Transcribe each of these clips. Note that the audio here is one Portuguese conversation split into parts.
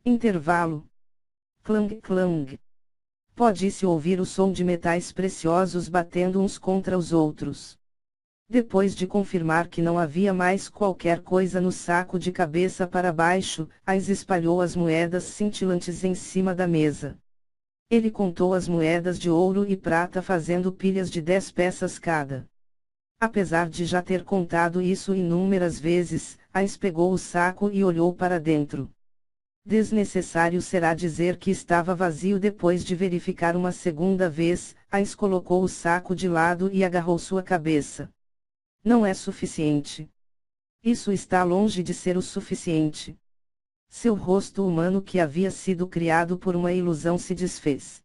Intervalo. Clang clang. Pode-se ouvir o som de metais preciosos batendo uns contra os outros. Depois de confirmar que não havia mais qualquer coisa no saco de cabeça para baixo, Ais espalhou as moedas cintilantes em cima da mesa. Ele contou as moedas de ouro e prata fazendo pilhas de 10 peças cada. Apesar de já ter contado isso inúmeras vezes, Ais pegou o saco e olhou para dentro. Desnecessário será dizer que estava vazio depois de verificar uma segunda vez, Ais colocou o saco de lado e agarrou sua cabeça. Não é suficiente. Isso está longe de ser o suficiente. Seu rosto humano que havia sido criado por uma ilusão se desfez.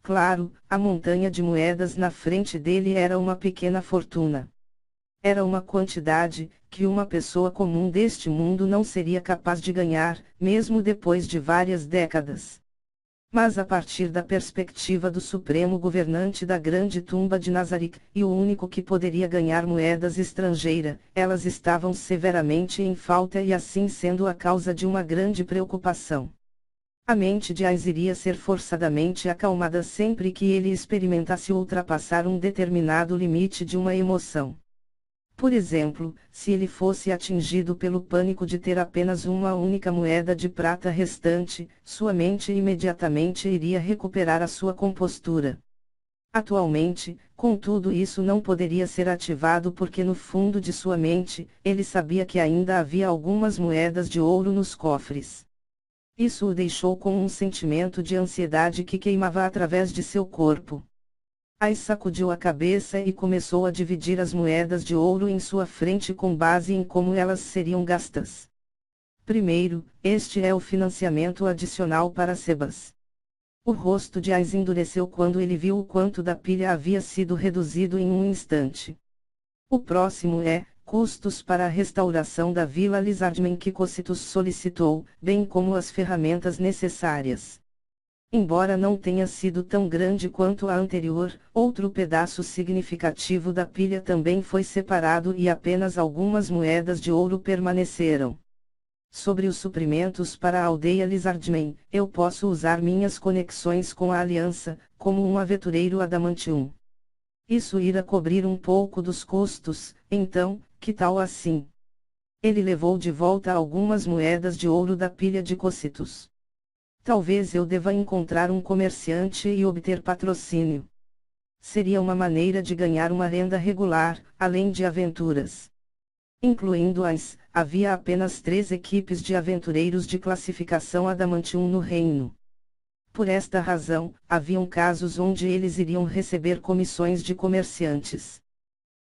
Claro, a montanha de moedas na frente dele era uma pequena fortuna. Era uma quantidade que uma pessoa comum deste mundo não seria capaz de ganhar, mesmo depois de várias décadas. Mas a partir da perspectiva do supremo governante da grande tumba de Nazarick, e o único que poderia ganhar moedas estrangeiras, elas estavam severamente em falta e assim sendo a causa de uma grande preocupação. A mente de Ais iria ser forçadamente acalmada sempre que ele experimentasse ultrapassar um determinado limite de uma emoção. Por exemplo, se ele fosse atingido pelo pânico de ter apenas uma única moeda de prata restante, sua mente imediatamente iria recuperar a sua compostura. Atualmente, contudo, isso não poderia ser ativado porque no fundo de sua mente, ele sabia que ainda havia algumas moedas de ouro nos cofres. Isso o deixou com um sentimento de ansiedade que queimava através de seu corpo. Ais sacudiu a cabeça e começou a dividir as moedas de ouro em sua frente com base em como elas seriam gastas. Primeiro, este é o financiamento adicional para Sebas. O rosto de Ais endureceu quando ele viu o quanto da pilha havia sido reduzido em um instante. O próximo é, custos para a restauração da Vila Lizardman que Cocytus solicitou, bem como as ferramentas necessárias. Embora não tenha sido tão grande quanto a anterior, outro pedaço significativo da pilha também foi separado e apenas algumas moedas de ouro permaneceram. Sobre os suprimentos para a aldeia Lizardman, eu posso usar minhas conexões com a Aliança, como um aventureiro adamantium. Isso irá cobrir um pouco dos custos, então, que tal assim? Ele levou de volta algumas moedas de ouro da pilha de Cocytus. Talvez eu deva encontrar um comerciante e obter patrocínio. Seria uma maneira de ganhar uma renda regular, além de aventuras. Incluindo-as, havia apenas 3 equipes de aventureiros de classificação Adamantium no reino. Por esta razão, haviam casos onde eles iriam receber comissões de comerciantes.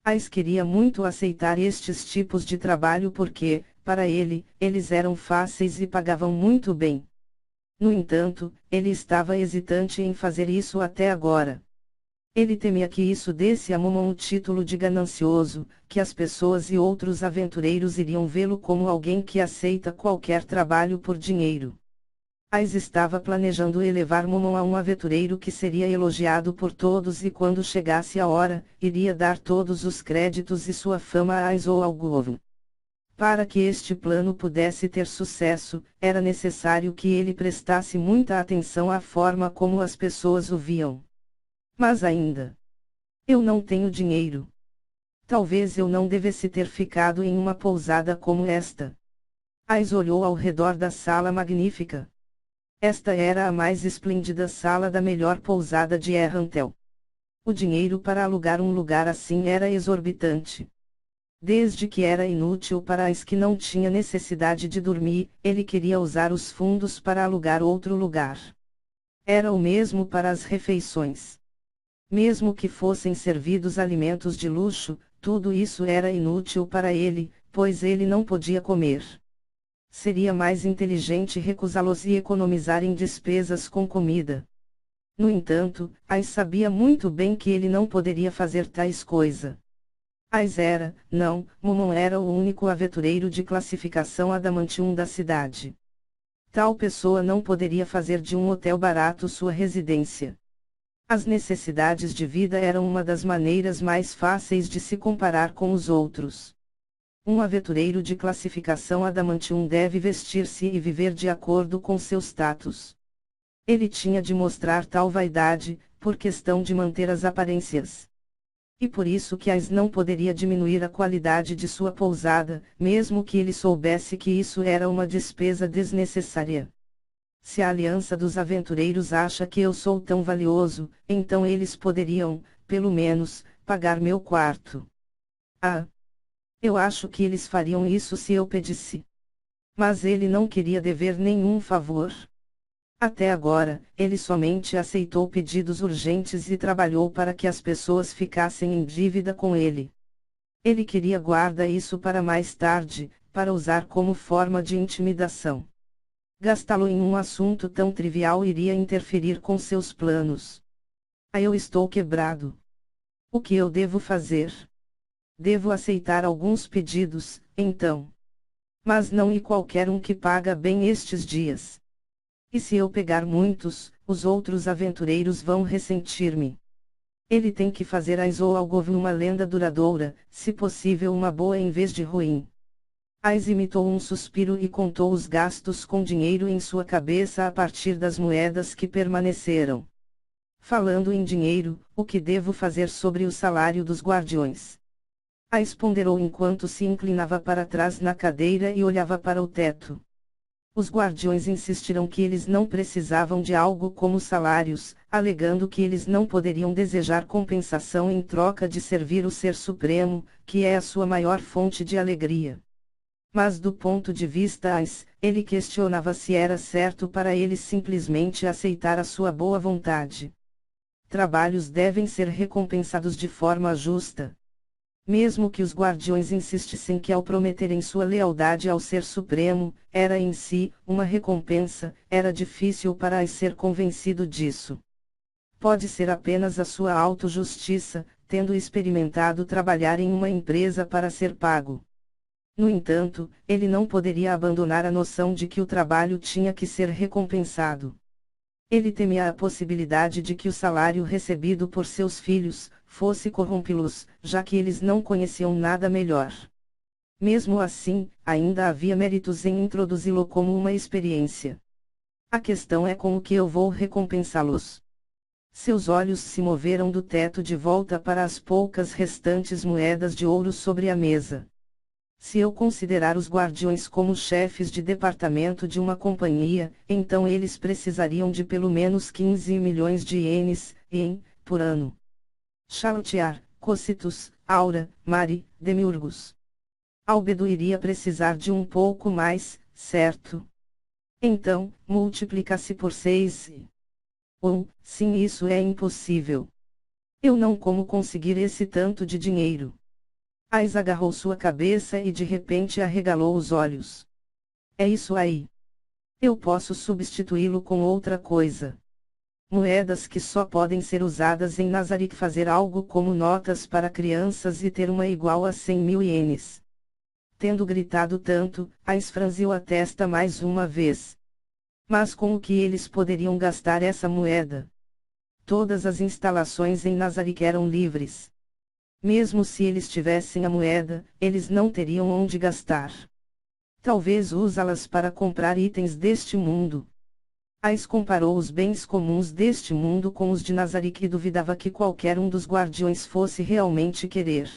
Ais queria muito aceitar estes tipos de trabalho porque, para ele, eles eram fáceis e pagavam muito bem. No entanto, ele estava hesitante em fazer isso até agora. Ele temia que isso desse a Momon o título de ganancioso, que as pessoas e outros aventureiros iriam vê-lo como alguém que aceita qualquer trabalho por dinheiro. Ais estava planejando elevar Momon a um aventureiro que seria elogiado por todos e quando chegasse a hora, iria dar todos os créditos e sua fama a Ais ou ao Govan. Para que este plano pudesse ter sucesso, era necessário que ele prestasse muita atenção à forma como as pessoas o viam. Mas ainda, eu não tenho dinheiro. Talvez eu não devesse ter ficado em uma pousada como esta. Ais olhou ao redor da sala magnífica. Esta era a mais esplêndida sala da melhor pousada de Errantel. O dinheiro para alugar um lugar assim era exorbitante. Desde que era inútil para as que não tinha necessidade de dormir, ele queria usar os fundos para alugar outro lugar. Era o mesmo para as refeições. Mesmo que fossem servidos alimentos de luxo, tudo isso era inútil para ele, pois ele não podia comer. Seria mais inteligente recusá-los e economizar em despesas com comida. No entanto, Ais sabia muito bem que ele não poderia fazer tais coisas. Ais era, não, Momon era o único aventureiro de classificação Adamantium da cidade. Tal pessoa não poderia fazer de um hotel barato sua residência. As necessidades de vida eram uma das maneiras mais fáceis de se comparar com os outros. Um aventureiro de classificação Adamantium deve vestir-se e viver de acordo com seu status. Ele tinha de mostrar tal vaidade, por questão de manter as aparências. E por isso que Ais não poderia diminuir a qualidade de sua pousada, mesmo que ele soubesse que isso era uma despesa desnecessária. Se a Aliança dos Aventureiros acha que eu sou tão valioso, então eles poderiam, pelo menos, pagar meu quarto. Ah! Eu acho que eles fariam isso se eu pedisse. Mas ele não queria dever nenhum favor. Até agora, ele somente aceitou pedidos urgentes e trabalhou para que as pessoas ficassem em dívida com ele. Ele queria guardar isso para mais tarde, para usar como forma de intimidação. Gastá-lo em um assunto tão trivial iria interferir com seus planos. Ah, eu estou quebrado. O que eu devo fazer? Devo aceitar alguns pedidos, então. Mas não e qualquer um que paga bem estes dias. E se eu pegar muitos, os outros aventureiros vão ressentir-me. Ele tem que fazer Ais ou Algov uma lenda duradoura, se possível uma boa em vez de ruim. Ais imitou um suspiro e contou os gastos com dinheiro em sua cabeça a partir das moedas que permaneceram. Falando em dinheiro, o que devo fazer sobre o salário dos guardiões? Ais ponderou enquanto se inclinava para trás na cadeira e olhava para o teto. Os guardiões insistiram que eles não precisavam de algo como salários, alegando que eles não poderiam desejar compensação em troca de servir o Ser Supremo, que é a sua maior fonte de alegria. Mas do ponto de vista Ais, ele questionava se era certo para eles simplesmente aceitar a sua boa vontade. Trabalhos devem ser recompensados de forma justa. Mesmo que os guardiões insistissem que ao prometerem sua lealdade ao Ser Supremo, era em si, uma recompensa, era difícil para Ais ser convencido disso. Pode ser apenas a sua autojustiça, tendo experimentado trabalhar em uma empresa para ser pago. No entanto, ele não poderia abandonar a noção de que o trabalho tinha que ser recompensado. Ele temia a possibilidade de que o salário recebido por seus filhos fosse corrompi-los, já que eles não conheciam nada melhor. Mesmo assim, ainda havia méritos em introduzi-lo como uma experiência. A questão é com o que eu vou recompensá-los. Seus olhos se moveram do teto de volta para as poucas restantes moedas de ouro sobre a mesa. Se eu considerar os guardiões como chefes de departamento de uma companhia, então eles precisariam de pelo menos 15 milhões de ienes, por ano. Chaltiar, Cocytus, Aura, Mari, Demiurgos. Albedo iria precisar de um pouco mais, certo? Então, multiplica-se por 6. Sim, isso é impossível. Eu não como conseguir esse tanto de dinheiro. Ais agarrou sua cabeça e de repente arregalou os olhos. É isso aí. Eu posso substituí-lo com outra coisa. Moedas que só podem ser usadas em Nazarick, fazer algo como notas para crianças e ter uma igual a 100 mil ienes. Tendo gritado tanto, Ais franziu a testa mais uma vez. Mas com o que eles poderiam gastar essa moeda? Todas as instalações em Nazarick eram livres. Mesmo se eles tivessem a moeda, eles não teriam onde gastar. Talvez usá-las para comprar itens deste mundo. Ais comparou os bens comuns deste mundo com os de Nazarick e duvidava que qualquer um dos guardiões fosse realmente querer.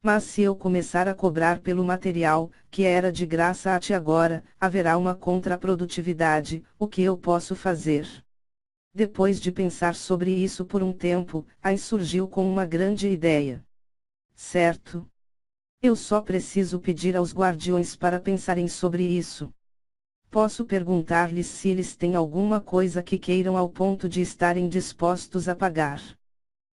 Mas se eu começar a cobrar pelo material, que era de graça até agora, haverá uma contraprodutividade. O que eu posso fazer? Depois de pensar sobre isso por um tempo, Ais surgiu com uma grande ideia. Certo. Eu só preciso pedir aos guardiões para pensarem sobre isso. Posso perguntar-lhes se eles têm alguma coisa que queiram ao ponto de estarem dispostos a pagar.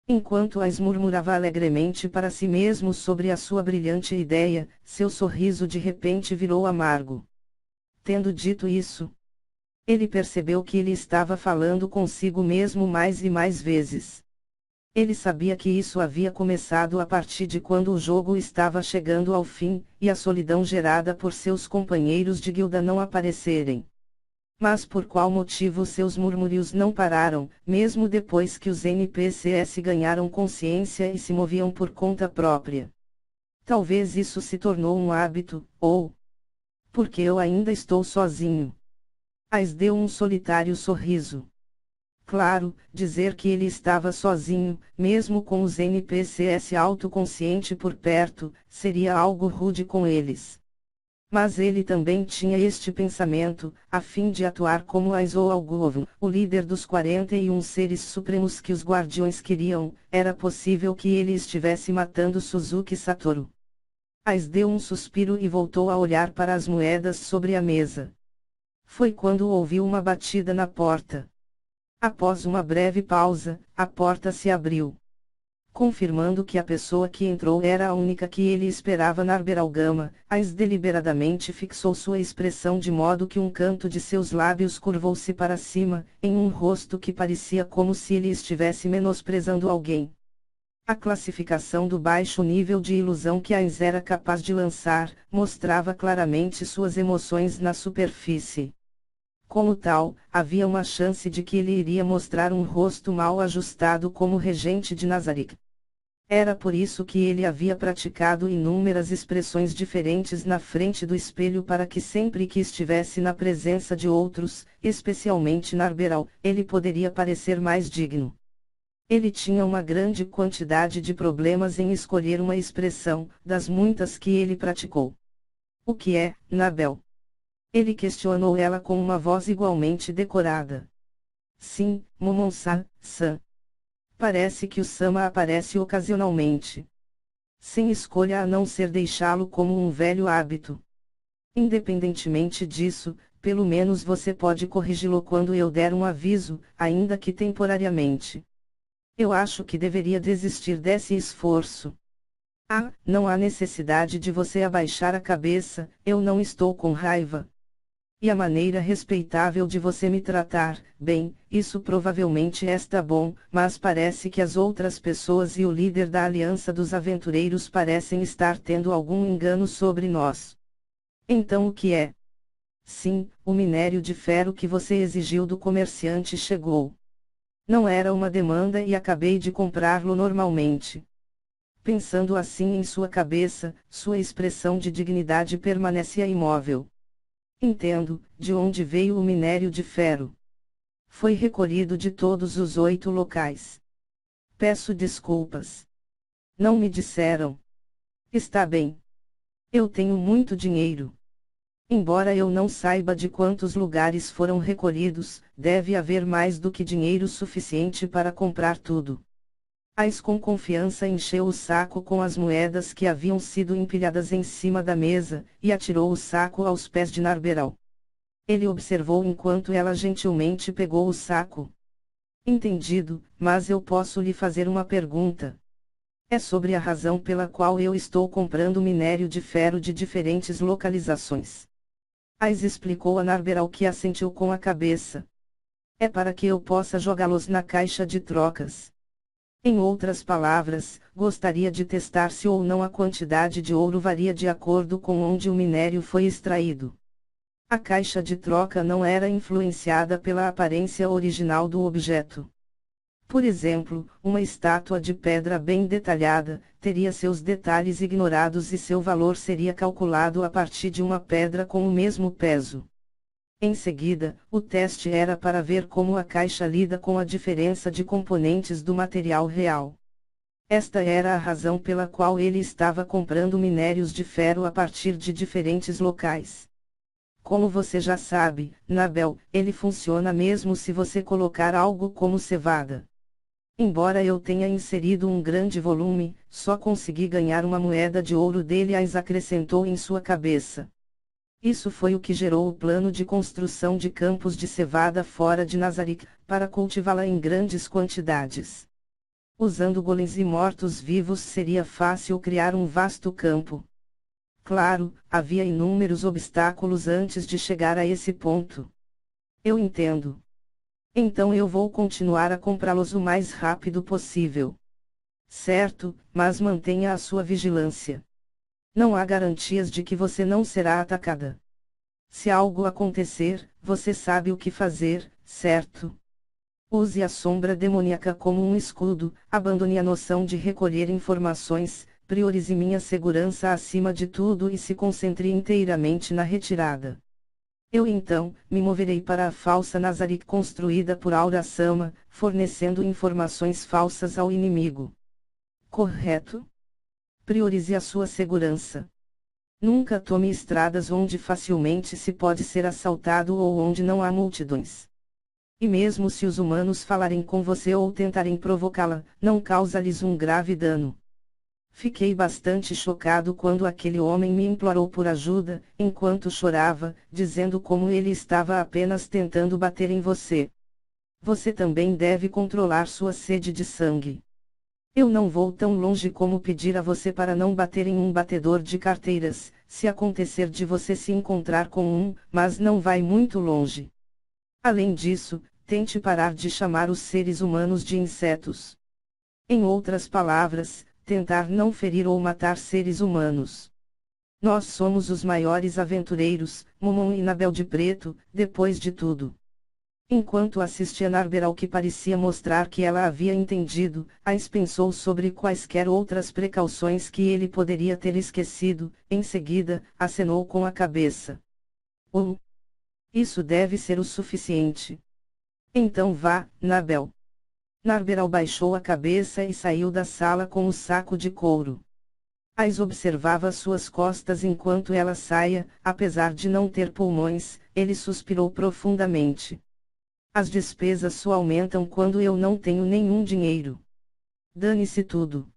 Enquanto Ais murmurava alegremente para si mesmo sobre a sua brilhante ideia, seu sorriso de repente virou amargo. Tendo dito isso, ele percebeu que ele estava falando consigo mesmo mais e mais vezes. Ele sabia que isso havia começado a partir de quando o jogo estava chegando ao fim, e a solidão gerada por seus companheiros de guilda não aparecerem. Mas por qual motivo seus murmúrios não pararam, mesmo depois que os NPCs ganharam consciência e se moviam por conta própria? Talvez isso se tornou um hábito, ou porque eu ainda estou sozinho. Ais deu um solitário sorriso. Claro, dizer que ele estava sozinho, mesmo com os NPCs autoconsciente por perto, seria algo rude com eles. Mas ele também tinha este pensamento, a fim de atuar como Aizo Algovan, o líder dos 41 seres supremos que os guardiões queriam, era possível que ele estivesse matando Suzuki Satoru. Ais deu um suspiro e voltou a olhar para as moedas sobre a mesa. Foi quando ouviu uma batida na porta. Após uma breve pausa, a porta se abriu. Confirmando que a pessoa que entrou era a única que ele esperava na Arberalgama, Ais deliberadamente fixou sua expressão de modo que um canto de seus lábios curvou-se para cima, em um rosto que parecia como se ele estivesse menosprezando alguém. A classificação do baixo nível de ilusão que Ais era capaz de lançar, mostrava claramente suas emoções na superfície. Como tal, havia uma chance de que ele iria mostrar um rosto mal ajustado como regente de Nazarick. Era por isso que ele havia praticado inúmeras expressões diferentes na frente do espelho para que sempre que estivesse na presença de outros, especialmente Narberal, ele poderia parecer mais digno. Ele tinha uma grande quantidade de problemas em escolher uma expressão, das muitas que ele praticou. O que é, Nabel? Ele questionou ela com uma voz igualmente decorada. Sim, Momon-san. Parece que o Sama aparece ocasionalmente. Sem escolha a não ser deixá-lo como um velho hábito. Independentemente disso, pelo menos você pode corrigi-lo quando eu der um aviso, ainda que temporariamente. Eu acho que deveria desistir desse esforço. Ah, não há necessidade de você abaixar a cabeça, eu não estou com raiva. E a maneira respeitável de você me tratar, bem, isso provavelmente está bom, mas parece que as outras pessoas e o líder da Aliança dos Aventureiros parecem estar tendo algum engano sobre nós. Então o que é? Sim, o minério de ferro que você exigiu do comerciante chegou. Não era uma demanda e acabei de comprá-lo normalmente. Pensando assim em sua cabeça, sua expressão de dignidade permanecia imóvel. Entendo, de onde veio o minério de ferro. Foi recolhido de todos os 8 locais. Peço desculpas. Não me disseram. Está bem. Eu tenho muito dinheiro. Embora eu não saiba de quantos lugares foram recolhidos, deve haver mais do que dinheiro suficiente para comprar tudo. Ais com confiança encheu o saco com as moedas que haviam sido empilhadas em cima da mesa, e atirou o saco aos pés de Narberal. Ele observou enquanto ela gentilmente pegou o saco. Entendido, mas eu posso lhe fazer uma pergunta. É sobre a razão pela qual eu estou comprando minério de ferro de diferentes localizações. Ais explicou a Narberal que assentiu com a cabeça. É para que eu possa jogá-los na caixa de trocas. Em outras palavras, gostaria de testar se ou não a quantidade de ouro varia de acordo com onde o minério foi extraído. A caixa de troca não era influenciada pela aparência original do objeto. Por exemplo, uma estátua de pedra bem detalhada, teria seus detalhes ignorados e seu valor seria calculado a partir de uma pedra com o mesmo peso. Em seguida, o teste era para ver como a caixa lida com a diferença de componentes do material real. Esta era a razão pela qual ele estava comprando minérios de ferro a partir de diferentes locais. Como você já sabe, Nabel, ele funciona mesmo se você colocar algo como cevada. Embora eu tenha inserido um grande volume, só consegui ganhar uma moeda de ouro dele, Ais acrescentou em sua cabeça. Isso foi o que gerou o plano de construção de campos de cevada fora de Nazarick, para cultivá-la em grandes quantidades. Usando golems e mortos-vivos seria fácil criar um vasto campo. Claro, havia inúmeros obstáculos antes de chegar a esse ponto. Eu entendo. Então eu vou continuar a comprá-los o mais rápido possível. Certo, mas mantenha a sua vigilância. Não há garantias de que você não será atacada. Se algo acontecer, você sabe o que fazer, certo? Use a sombra demoníaca como um escudo, abandone a noção de recolher informações, priorize minha segurança acima de tudo e se concentre inteiramente na retirada. Eu então, me moverei para a falsa Nazarick construída por Aura Sama, fornecendo informações falsas ao inimigo. Correto? Priorize a sua segurança. Nunca tome estradas onde facilmente se pode ser assaltado ou onde não há multidões. E mesmo se os humanos falarem com você ou tentarem provocá-la, não causa-lhes um grave dano. Fiquei bastante chocado quando aquele homem me implorou por ajuda, enquanto chorava, dizendo como ele estava apenas tentando bater em você. Você também deve controlar sua sede de sangue. Eu não vou tão longe como pedir a você para não bater em um batedor de carteiras, se acontecer de você se encontrar com um, mas não vai muito longe. Além disso, tente parar de chamar os seres humanos de insetos. Em outras palavras, tentar não ferir ou matar seres humanos. Nós somos os maiores aventureiros, Momon e Nabel de Preto, depois de tudo. Enquanto assistia Narber ao que parecia mostrar que ela havia entendido, Ais pensou sobre quaisquer outras precauções que ele poderia ter esquecido, em seguida, acenou com a cabeça. Isso deve ser o suficiente. Então vá, Nabel. Narberal baixou a cabeça e saiu da sala com o saco de couro. Ais observava suas costas enquanto ela saía, apesar de não ter pulmões, ele suspirou profundamente. As despesas só aumentam quando eu não tenho nenhum dinheiro. Dane-se tudo.